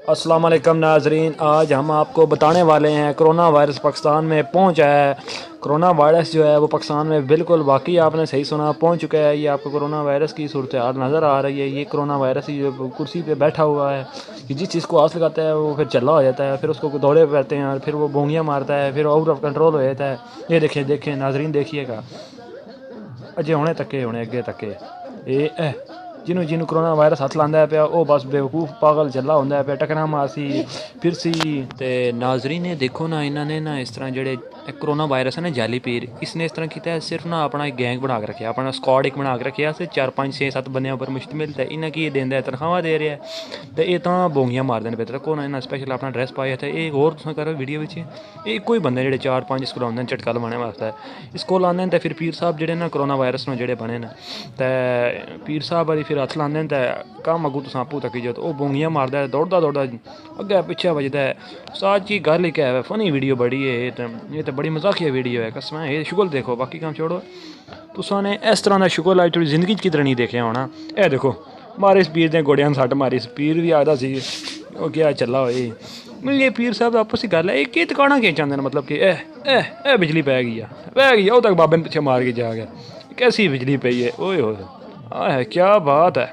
अस्सलाम वालेकुम नाजरीन, आज हम आपको बताने वाले हैं कोरोना वायरस पाकिस्तान में पहुंचा है। कोरोना वायरस जो है वो पाकिस्तान में बिल्कुल वाकई आपने सही सुना पहुंच चुका है। ये आपको कोरोना वायरस की सूरत हाल नज़र आ रही है। ये कोरोना वायरस ही जो कुर्सी पे बैठा हुआ है कि जिस चीज़ को हाथ लगाता है वो फिर चला हो जाता है, फिर उसको दौड़े पड़ते हैं और फिर वो बोंगियाँ मारता है, फिर आउट ऑफ कंट्रोल हो जाता है। ये देखें देखें नाजरीन, देखिएगा अजे हुणे तके हुणे अगे तके ये जिन्हों जिन्हों कोरोना वायरस हथ लांदा है पिया वो बस बेवकूफ़ पागल चला होंदा है पिया, टकरा मारसी फिर सी। ते नाजरीन ने देखो ना, इन्होंने ना इस तरह जेडे कोरोना वायरस है ना जाली पीर, इसने इस तरह किया है, सिर्फ ना अपना एक गैंग बना के रखे, अपना स्क्वाड एक बना के रखे, 4 5 6 7 बंदे पर मुश्तमिल। तो इन्हें की देंदा है, तनख्वाह दे रहा है। तो ये तो बोंगियां मारते हैं पे को ना, इन्हें स्पेशल अपना ड्रैस पाया था। एक होर तुम करो वीडियो में, ये कोई बंदे जेडे 4 5 स्कूल आते हैं झटका लवाने वास्ते, स्कूल आते हैं। तो फिर पीर साहब जेडे ना कोरोना वायरस में जेडे बने न, तो पीर साहब वाली फिर हथ लाते हैं। तो कम अगू तुम आपू तकी जाओ, तो वह बोंगियां मारदा है, दौड़दा दौड़दा अगे पिछे बजदा है। साथ की गल ही क्या है, फनी वीडियो बड़ी है ये तो बड़ी मजाकिया वीडियो है कसम है। ये शुगल देखो, बाकी काम छोड़ो। तुसाने इस तरह का शुगल अज थोड़ी जिंदगी किधर नहीं देखा होना। ए देखो मारे इस पीर ने गोड़ियां सट मारी, पीर भी आखदा सी ओह क्या चला होए। ये पीर साहब आपस की गल है, ये टकाना क्या चाहते हैं, मतलब कि ए बिजली पै गई है वो तक बाबे ने पिछे मार के जा गया। कैसी बिजली पई है, ओए होए आह क्या बात है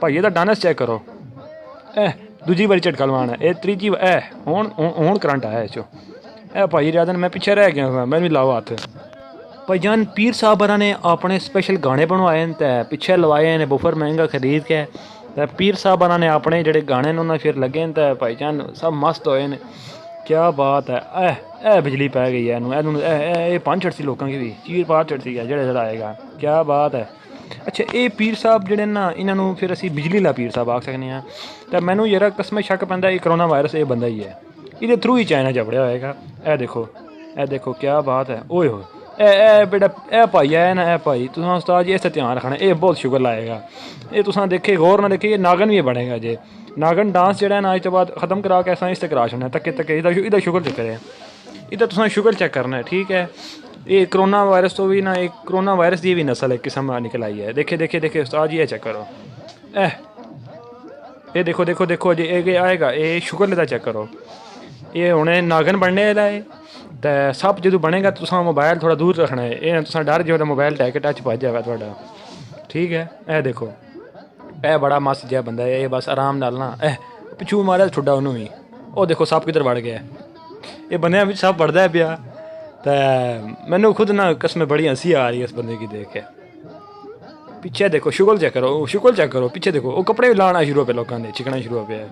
भाई। तो डानस चेक करो, दूजी बारी झटका लवाना है, त्रीजी हुण करंट आया चो। भाई रियादन मैं पिछे रह गया, मैं भी लाओ हाथ। भाई जान पीर साहब ने अपने स्पेशल गाने बनवाए हैं, तो पिछे लवाए हैं बुफर महंगा खरीद के। तो पीर साहब ने अपने जोड़े गाने उन्होंने फिर लगे हैं, तो भाई जान सब मस्त होए हैं। क्या बात है, बिजली पै गई है, ये 5 चढ़ती लोगों की भी चीर पार चढ़ती है जेड़े चढ़ाएगा। क्या बात है। अच्छा ये पीर साहब जोड़े ना, इन्हों फिर असी बिजली ला पीर साहब आख सकते हैं। तो मैनू यार कसम शक पैंदा ये कोरोना वायरस ये बंदा ही है, ये थ्रू ही चाइना चपड़िया होएगा। ए देखो क्या बात है, ओए हो बेटा ए भाई है ना, ए भाई तुम उस्ताद जी इससे ध्यान रखना, ये बहुत शुगर लाएगा। ये तुम देखे गौर ना देखे, ये नागन भी बनेगा जे। नागन डांस जो ना अज तो बाद खत्म करा के अस इससे करा छुड़ना तके तके इदा शुगर चक्कर है, इदा तुम शुगर चेक करना है, ठीक है। ये कोरोना वायरस तो भी ना, एक कोरोना वायरस की भी नस्ल एक किस्म निकल आई है। देखे देखे देखे उस्ताद जी ये चेक करो, ये देखो देखो देखो जी ये आएगा, ये शुगर लेदा चेक करो। ये हुणे नागन बनने वाला है। तो सब जो बनेगा तो मोबाइल थोड़ा दूर रखना है, ये तुम डर जो मोबाइल टैक टच भज जाएगा थोड़ा, ठीक है। ए देखो ए बड़ा मस्त जहा बंदा है, ये बस आराम नाल ना पिछू मारे ठुडा उन्होंने भी। वो देखो सब किधर बढ़ गया, ये बंदे भी सब बढ़ता है पिया। तो मैनू खुद ना कसम बड़ी हंसी आ रही है इस बंदे की देख के। पिछे देखो शुगल चेक करो पिछे देखो, वो कपड़े भी लाना शुरू पे लोगों ने चिकना शुरू पे।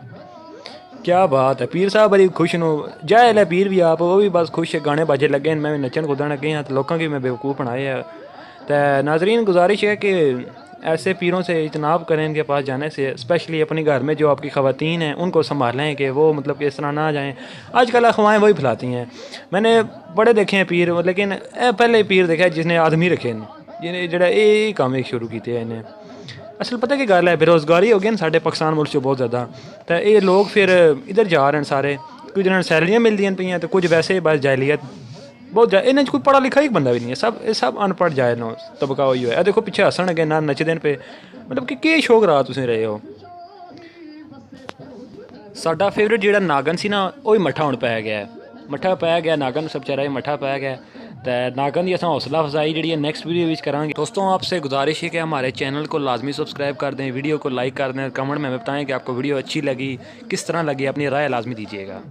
क्या बात है, पीर साहब बड़ी खुश नो जाए ले पीर भी आप, वो भी बस खुश है, गाने बाजे लगे हैं, मैं भी नचन कूदन लगे हैं, तो लोगों की मैं बेवकूफ़ बनाए है। तो नाजरीन गुजारिश है कि ऐसे पीरों से इजनाब करें, इनके पास जाने से, स्पेशली अपने घर में जो आपकी ख़वातीन हैं उनको संभालें कि वो मतलब कि इस तरह ना जाएँ। आजकल अफवाहें वही फैलाती हैं। मैंने बड़े देखे हैं पीर, लेकिन पहले पीर देखा जिसने आदमी रखे हैं, जिन्हें जरा ये काम एक शुरू किए इन्हें। असल पता की गल है, बेरोज़गारी हो गई ना साढ़े पाकिस्तान मुल्क च बहुत ज़्यादा। तो ये लोग फिर इधर जा रहे हैं सारे, कुछ जिन्होंने सैलरियाँ मिलती पे, तो कुछ वैसे बस जाहलीत बहुत इन्हें कोई पढ़ा लिखा ही बंदा भी नहीं है, सब अनपढ़ जाए नो तबका हुई है। देखो पिछे हसन अगे ना नचदे पे, मतलब कि शौक रहा तुम रहे हो। साडा फेवरेट जो नागन सी ना, वही मट्ठा हुण पै गया है, मट्ठा पै गया नागन सब चारा मट्ठा पै गया। तो नागन की अस हौसला अफजाई जी नैक्सट वीडियो में करांगे। दोस्तों आपसे गुजारिश है कि हमारे चैनल को लाजमी सब्सक्राइब कर दें, वीडियो को लाइक कर दें, कमेंट में बताएं कि आपको वीडियो अच्छी लगी, किस तरह लगी, अपनी राय लाजमी दीजिएगा।